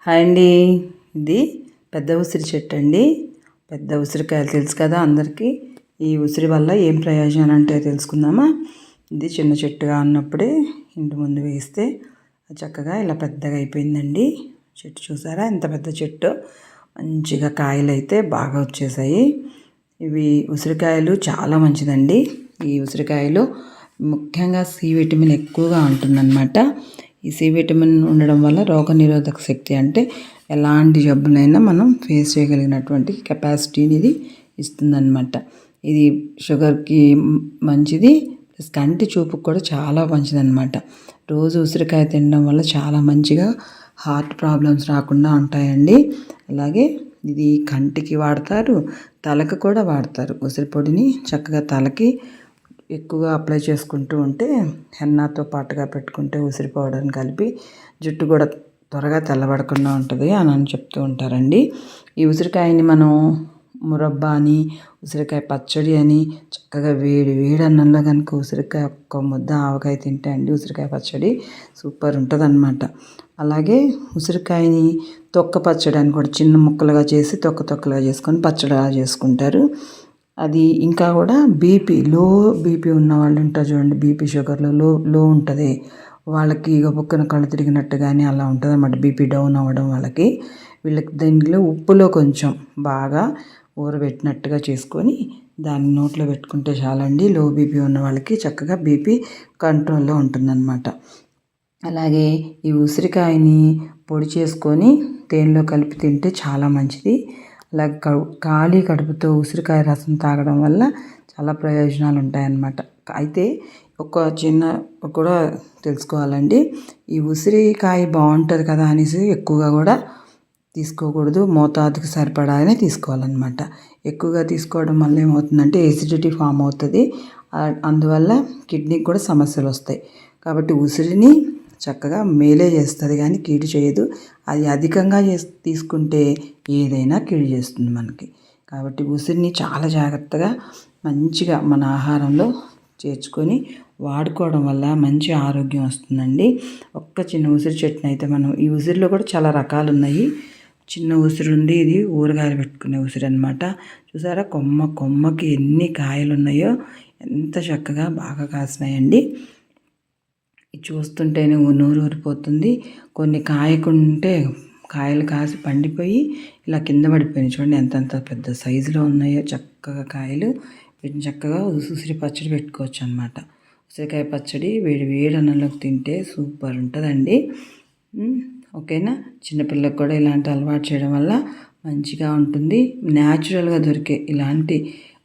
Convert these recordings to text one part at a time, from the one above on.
Hi అండి. ఇది పెద్ద ఉసిరి చెట్టు అండి. పెద్ద ఉసిరికాయలు తెలుసు కదా అందరికీ. ఈ ఉసిరి వల్ల ఏం ప్రయోజనాలు అంటే తెలుసుకుందామా. ఇది చిన్న చెట్టుగా ఉన్నప్పుడే ఇంటి ముందు వేస్తే చక్కగా ఇలా పెద్దగా అయిపోయిందండి. చెట్టు చూసారా ఎంత పెద్ద చెట్టు. మంచిగా కాయలు అయితే బాగా వచ్చేసాయి. ఇవి ఉసిరికాయలు చాలా మంచిదండి. ఈ ఉసిరికాయలు ముఖ్యంగా సి విటమిన్ ఎక్కువగా ఉంటుందన్నమాట. ఈ సి విటమిన్ ఉండడం వల్ల రోగనిరోధక శక్తి, అంటే ఎలాంటి జబ్బులైనా మనం ఫేస్ చేయగలిగినటువంటి కెపాసిటీని ఇది ఇస్తుందన్నమాట. ఇది షుగర్కి మంచిది, ప్లస్ కంటి చూపుకు కూడా చాలా మంచిదన్నమాట. రోజు ఉసిరికాయ తినడం వల్ల చాలా మంచిగా హార్ట్ ప్రాబ్లమ్స్ రాకుండా ఉంటాయండి. అలాగే ఇది కంటికి వాడతారు, తలకు కూడా వాడతారు. ఉసిరి పొడిని చక్కగా తలకి ఎక్కువగా అప్లై చేసుకుంటూ ఉంటే హెన్నాతో పాటుగా పెట్టుకుంటే ఉసిరి పౌడర్ని కలిపి జుట్టు కూడా త్వరగా తెల్లబడకుండా ఉంటుంది అని చెప్తూ ఉంటారండి. ఈ ఉసిరికాయని మనం మురబ్బా అని, ఉసిరికాయ పచ్చడి అని, చక్కగా వేడి వేడి అన్నంలో కనుక ఉసిరికాయ ఒక్క ముద్ద ఆవకాయ తింటే అండి ఉసిరికాయ పచ్చడి సూపర్ ఉంటుంది. అలాగే ఉసిరికాయని తొక్క పచ్చడి అని కూడా చిన్న ముక్కలుగా చేసి తొక్కలుగా చేసుకొని పచ్చడిగా చేసుకుంటారు. అది ఇంకా కూడా లో బీపీ ఉన్న వాళ్ళు ఉంటారు చూడండి, బీపీ షుగర్లో లో ఉంటుంది వాళ్ళకి, బుక్కన కళ్ళు తిరిగినట్టు కానీ అలా ఉంటుంది అన్నమాట. బీపీ డౌన్ అవ్వడం వాళ్ళకి, వీళ్ళకి దీంట్లో ఉప్పులో కొంచెం బాగా ఊరబెట్టినట్టుగా చేసుకొని దాన్ని నోట్లో పెట్టుకుంటే చాలండి. లో బీపీ ఉన్న వాళ్ళకి చక్కగా బీపీ కంట్రోల్లో ఉంటుందన్నమాట. అలాగే ఈ ఉసిరికాయని పొడి చేసుకొని తేనెలో కలిపి తింటే చాలా మంచిది. అలాగే ఖాళీ కడుపుతో ఉసిరికాయ రసం తాగడం వల్ల చాలా ప్రయోజనాలు ఉంటాయన్నమాట. అయితే ఒక చిన్న కూడా తెలుసుకోవాలండి. ఈ ఉసిరికాయ బాగుంటుంది కదా అనేసి ఎక్కువగా కూడా తీసుకోకూడదు. మోతాదుకు సరిపడానే తీసుకోవాలన్నమాట. ఎక్కువగా తీసుకోవడం వల్ల ఏమవుతుందంటే ఎసిడిటీ ఫామ్ అవుతుంది. అందువల్ల కిడ్నీకి కూడా సమస్యలు వస్తాయి. కాబట్టి ఉసిరిని చక్కగా మేలే చేస్తుంది కానీ కీడు చేయదు. అది అధికంగా తీసుకుంటే ఏదైనా కీడు చేస్తుంది మనకి. కాబట్టి ఉసిరిని చాలా జాగ్రత్తగా మంచిగా మన ఆహారంలో చేర్చుకొని వాడుకోవడం వల్ల మంచి ఆరోగ్యం వస్తుందండి. ఒక్క చిన్న ఉసిరి చెట్టుని అయితే మనం, ఈ ఉసిరిలో కూడా చాలా రకాలు ఉన్నాయి. చిన్న ఉసిరి ఉంది, ఇది ఊరగాయలు పెట్టుకునే ఉసిరి అనమాట. చూసారా కొమ్మకి ఎన్ని కాయలు ఉన్నాయో, ఎంత చక్కగా బాగా కాసినాయండి. చూస్తుంటేనే నోరు ఊరిపోతుంది. కొన్ని కాయకుంటే కాయలు కాసి పండిపోయి ఇలా కింద పడిపోయినాయి చూడండి, ఎంతంత పెద్ద సైజులో ఉన్నాయో చక్కగా కాయలు. వీటిని చక్కగా ఉసిరి పచ్చడి పెట్టుకోవచ్చు అనమాట. ఉసిరికాయ పచ్చడి వేడి వేడి అన్నంలోకి తింటే సూపర్ ఉంటుందండి. ఓకేనా. చిన్నపిల్లలకు కూడా ఇలాంటి అలవాటు చేయడం వల్ల మంచిగా ఉంటుంది. న్యాచురల్గా దొరికే ఇలాంటి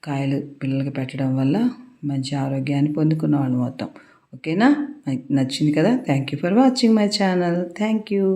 కాయలు పిల్లలకి పెట్టడం వల్ల మంచి ఆరోగ్యాన్ని పొందుకున్న వాళ్ళు మొత్తం. ఓకేనా. నచ్చింది కదా. Thank you for watching my channel. Thank you.